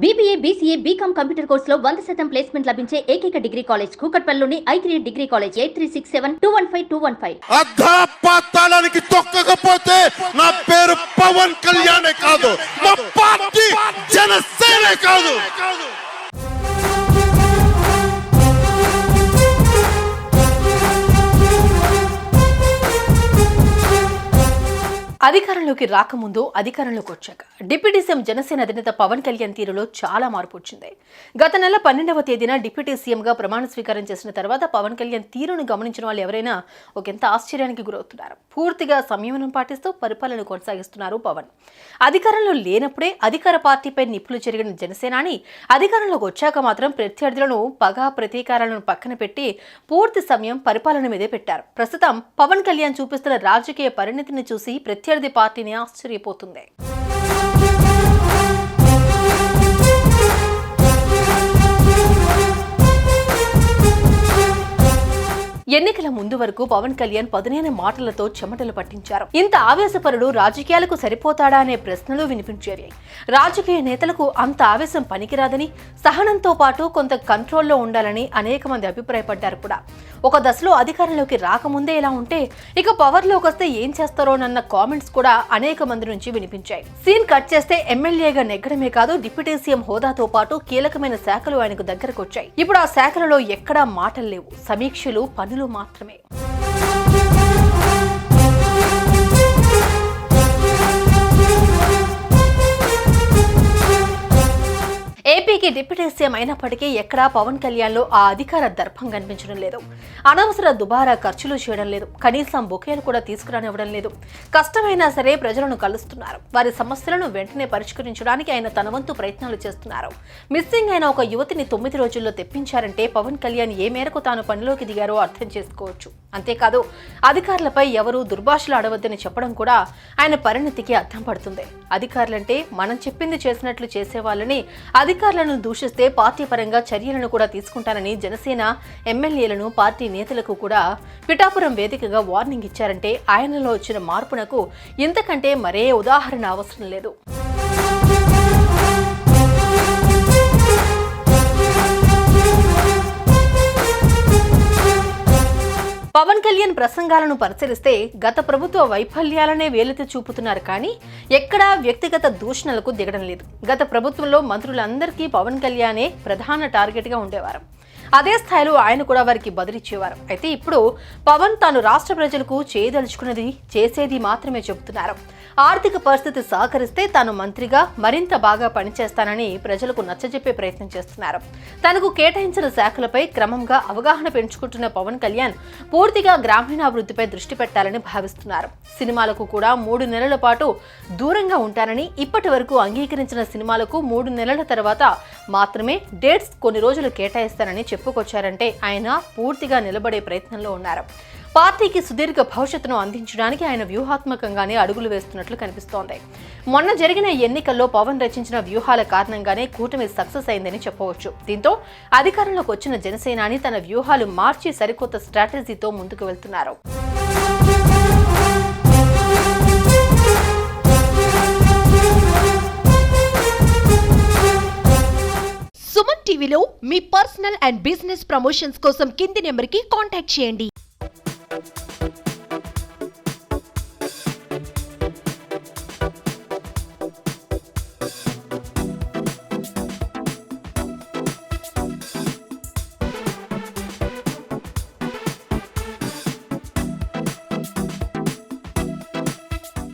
BBA, BCA, BCom computer కోర్సులో 100% placement లభించే ఏకైక డిగ్రీ కాలేజ్ కూకట్పల్లిలోని I3 డిగ్రీ కాలేజ్ 8367215215. అధపాతాళానికి తొక్కకపోతే నా పేరు పవన్ కళ్యాణే కాదు, మా పార్టీ జనసేనే కాదు. అధికారంలోకి రాకముందు అధికారంలోకి వచ్చాక డిప్యూటీ సీఎం జనసేన అధినేత పవన్ కళ్యాణ్ తీరులో చాలా మార్పు వచ్చింది. గత నెల 12వ తేదీన డిప్యూటీ సీఎంగా ప్రమాణ స్వీకారం చేసిన తర్వాత పవన్ కళ్యాణ్ తీరును గమనించిన వాళ్ళు ఎవరైనా ఒకంత ఆశ్చర్యానికి గురవుతున్నారు. పూర్తిగా సంయమనం పాటిస్తూ పరిపాలన కొనసాగిస్తున్నారు పవన్. అధికారంలో లేనప్పుడే అధికార పార్టీపై నిప్పులు చెరిగిన జనసేనాని అధికారంలోకి వచ్చాక మాత్రం ప్రత్యర్థులను పగా ప్రతీకారాలను పక్కన పెట్టి పూర్తి సమయం పరిపాలన మీదే పెట్టారు. ప్రస్తుతం పవన్ కళ్యాణ్ చూపిస్తున్న రాజకీయ పరిణతిని చూసి ప్రత్యర్థి పార్టీని ఆశ్చర్యపోతుంది. ఎన్నికల ముందు వరకు పవన్ కళ్యాణ్ పదునైన మాటలతో చెమటలు పట్టించారు. ఇంత ఆవేశపరుడు రాజకీయాలకు సరిపోతాడా అనే ప్రశ్నలు వినిపించేవి. రాజకీయ నేతలకు అంత ఆవేశం పనికిరాదని, సహనంతో పాటు కొంత కంట్రోల్లో ఉండాలని అనేక మంది అభిప్రాయపడ్డారు కూడా. ఒక దశలో అధికారంలోకి రాకముందే ఇలా ఉంటే ఇక పవర్లోకి వస్తే ఏం చేస్తారోనన్న కామెంట్స్ కూడా అనేక మంది నుంచి వినిపించాయి. సీన్ కట్ చేస్తే ఎమ్మెల్యేగా నెగ్గడమే కాదు, డిప్యూటీ సీఎం హోదాతో పాటు కీలకమైన శాఖలు ఆయనకు దగ్గరకు వచ్చాయి. ఇప్పుడు ఆ శాఖలలో ఎక్కడా మాటలు లేవు, సమీక్షలు పనులు మాత్రమే. ఏపీకి డిప్యూటీ సీఎం అయినప్పటికీ ఎక్కడా పవన్ కళ్యాణ్ లో ఆ అధికార దర్పం కనిపించడం లేదు. అనవసర దుబారా ఖర్చులు చేయడం లేదు, కనీసం బొకేలు కూడా తీసుకురానివ్వడం లేదు. కష్టమైనా సరే ప్రజలను కలుస్తున్నారు. వారి సమస్యలను వెంటనే పరిష్కరించడానికి ఆయన తన వంతు ప్రయత్నాలు చేస్తున్నారు. మిస్సింగ్ అయిన ఒక యువతిని 9 రోజుల్లో తెప్పించారంటే పవన్ కళ్యాణ్ ఏ మేరకు తాను పనిలోకి దిగారో అర్థం చేసుకోవచ్చు. అంతేకాదు అధికారులపై ఎవరూ దుర్భాషలు ఆడవద్దని చెప్పడం కూడా ఆయన పరిణతికి అర్థం పడుతుంది. అధికారులంటే మనం చెప్పింది చేసినట్లు చేసేవాళ్ళని, అధికారులను దూషిస్తే పార్టీ పరంగా చర్యలను కూడా తీసుకుంటానని జనసేన ఎమ్మెల్యేలను, పార్టీ నేతలకు కూడా పిఠాపురం వేదికగా వార్నింగ్ ఇచ్చారంటే ఆయనలో వచ్చిన మార్పునకు ఇంతకంటే మరే ఉదాహరణ అవసరం లేదు. పవన్ కళ్యాణ్ ప్రసంగాలను పరిశీలిస్తే గత ప్రభుత్వ వైఫల్యాలనే వేలెత్తి చూపుతున్నారు కానీ ఎక్కడా వ్యక్తిగత దూషణలకు దిగడం లేదు. గత ప్రభుత్వంలో మంత్రులందరికీ పవన్ కళ్యాణే ప్రధాన టార్గెట్ గా ఉండేవారు. అదే స్థాయిలో ఆయన కూడా వారికి బదిలిచ్చేవారు. అయితే ఇప్పుడు పవన్ తాను రాష్ట్ర ప్రజలకు చేయదలుచుకున్నది చేసేది మాత్రమే చెబుతున్నారు. ఆర్థిక పరిస్థితి సహకరిస్తే తాను మంత్రిగా మరింత బాగా పనిచేస్తానని ప్రజలకు నచ్చజెప్పే ప్రయత్నం చేస్తున్నారు. తనకు కేటాయించిన శాఖలపై క్రమంగా అవగాహన పెంచుకుంటున్న పవన్ కళ్యాణ్ పూర్తిగా గ్రామీణాభివృద్ధిపై దృష్టి పెట్టాలని భావిస్తున్నారు. సినిమాలకు కూడా 3 నెలల పాటు దూరంగా ఉంటారని, ఇప్పటి వరకు అంగీకరించిన సినిమాలకు 3 నెలల తర్వాత మాత్రమే డేట్స్ కొన్ని రోజులు కేటాయిస్తానని చెప్పుకొచ్చారంటే ఆయన పూర్తిగా నిలబడే ప్రయత్నంలో ఉన్నారు. పార్టీకి సుదీర్ఘ భవిష్యత్తును అందించడానికి ఆయన వ్యూహాత్మకంగానే అడుగులు వేస్తున్నట్లు కనిపిస్తోంది. మొన్న జరిగిన ఎన్నికల్లో పవన్ రచించిన వ్యూహాల కారణంగానే కూటమి సక్సెస్ అయిందని చెప్పవచ్చు. దీంతో అధికారంలోకి వచ్చిన జనసేనాని తన వ్యూహాలు మార్చి సరికొత్త స్ట్రాటజీతో ముందుకు వెళ్తున్నారు. సుమన్ టీవీలో మీ పర్సనల్ అండ్ బిజినెస్ ప్రమోషన్స్ కోసం కింది నెంబర్కి కాంటాక్ట్ చేయండి.